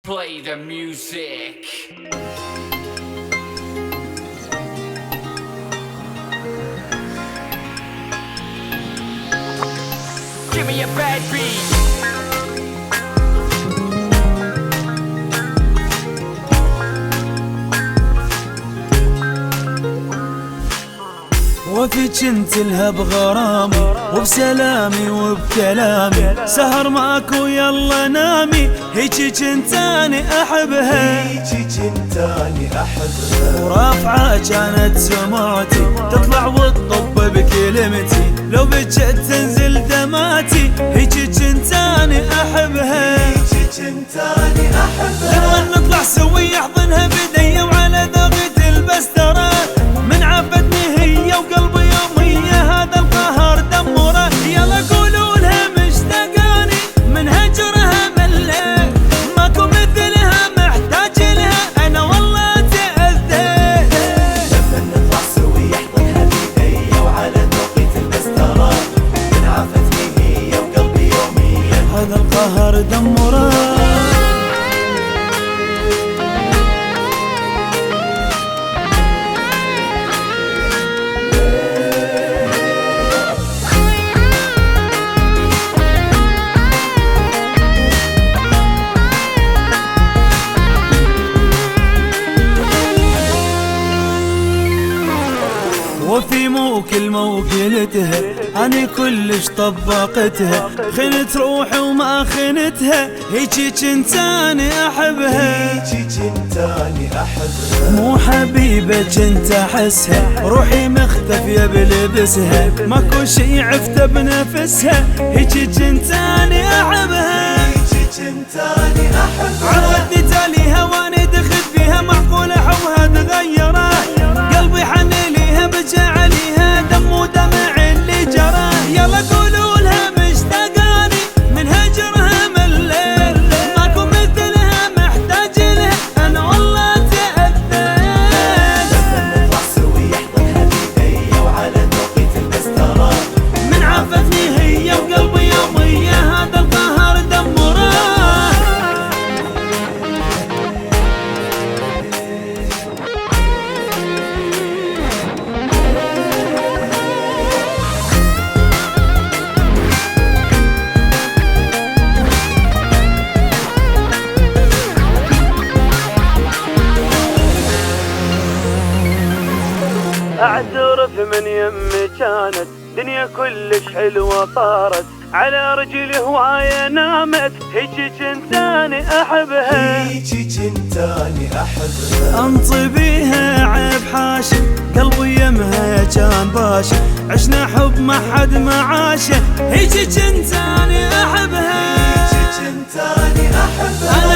Play the music. Give me a bad beat. وفي جنت لها بغرامي وبسلامي وبكلامي سهر ماكو يلا نامي هيجي جنتاني احبها هيجي جنتاني احبها ورافعة كانت سمعتي تطلع وتطب بكلمتي لو بجت تنزل دماتي هيجي جنتاني احبها هيجي جنتاني احبها لما نطلع سوي يحضنها بدي وعلى ذوقي البسترة من عفتني هي وقلبي يومية هذا القهر دمره يلا قولوا لها مشتاقاني من هجرها مليت ماكو مثلها محتاج لها انا والله تأذيت لما نطلع سوي يحضنها بيدي وعلى ذوقي البسترة من عفتني هي وقلبي يوميا هذا القهر دمره وفي موكل موكلتها أنا كلش طبقتها خنت روحي وما خنتها هيجي جنتاني أحبها هيجي جنتاني احبها مو حبيبة جنت أحسها روحي مختفية بلبسها ماكو شي عفته بنفسها هيجي جنتاني أحبها هيجي جنتاني احبها عودني تاليها وأنا دخلت فيها معقولة حبها تغيره قلبي حن ليها بجى عليها دم ودمع اللي جرى يلا قولوا لها مشتاقاني من هجرها مليت ماكو مثلها محتاج لها انا والله تأذيت لما نطلع سوي يحضنها بيدي وعلى ذوقي البسترة من عفتني هي وقلبي يومية هذا القهر دمره اعترف من يمي كانت دنيا كلش حلوة صارت على رجلي هواية نامت هيجي جنتاني احبها هيجي جنتاني احبها انطي بيها عيب حاشا قلبي يمها كان باشا عشنا حب ما حد معاشه هيجي جنتاني احبها هيجي جنتاني احبها